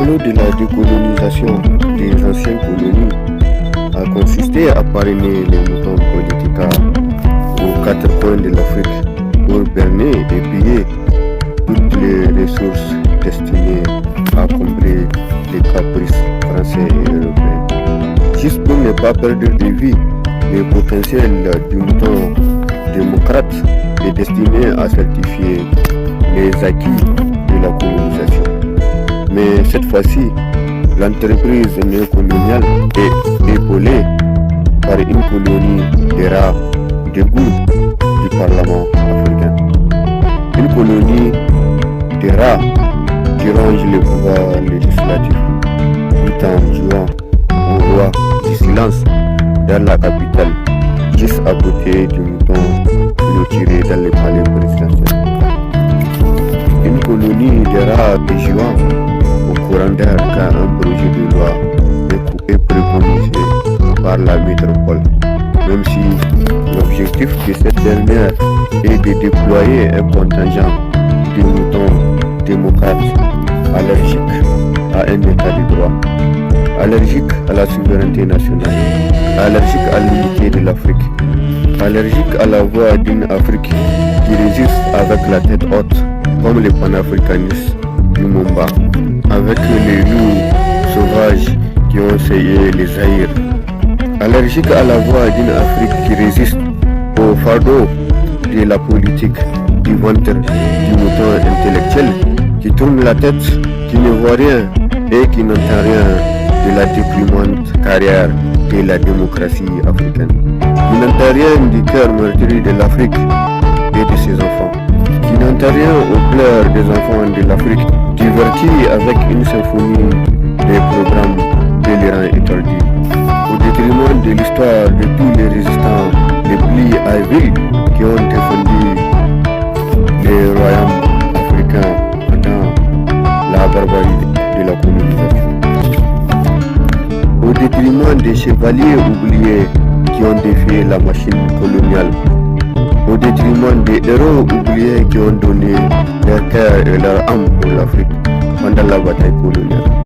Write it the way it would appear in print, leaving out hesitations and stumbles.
complot de la décolonisation des anciennes colonies a consisté à parrainer les moutons politiques aux 4 coins de l'Afrique pour berner et piller toutes les ressources destinées à combler les caprices français et européens. Juste pour ne pas perdre de vue le potentiel du mouton démocrate est destiné à certifier les acquis de la colonisation. Mais cette fois-ci, l'entreprise néocoloniale est épaulée par une colonie des rats de goût du Parlement africain. Une colonie des rats qui ronge le pouvoir législatif tout en jouant au roi du silence dans la capitale, juste à côté du mouton clôturé dans le palais présidentiel. Une colonie des rats jouant au courant d'air car un projet de loi est préconisé par la métropole, même si l'objectif de cette dernière est de déployer un contingent de moutons démocrates allergiques à un état de droit, allergiques à la souveraineté nationale, allergiques à l'unité de l'Afrique, allergiques à la voix d'une Afrique qui résiste avec la tête haute comme les panafricanistes du Mumba, avec les loups sauvages qui ont essayé les Zaïre, allergiques à la voix d'une Afrique qui résiste au fardeau de la politique du ventre du mouton intellectuel qui tourne la tête, qui ne voit rien et qui n'entend rien de la déprimante carrière de la démocratie africaine, qui n'entend rien du cœur meurtri de l'Afrique et de ses enfants, qui n'entend rien aux pleurs des enfants de l'Afrique, divertis avec une symphonie des programmes délirants et tordus, au détriment de l'histoire de tous les résistants les plus habiles qui ont défendu les royaumes africains pendant la barbarie de la colonisation, au détriment des chevaliers oubliés qui ont défié la machine coloniale, au détriment des héros oubliés qui ont donné leur cœur et leur âme pour l'Afrique pendant la bataille coloniale.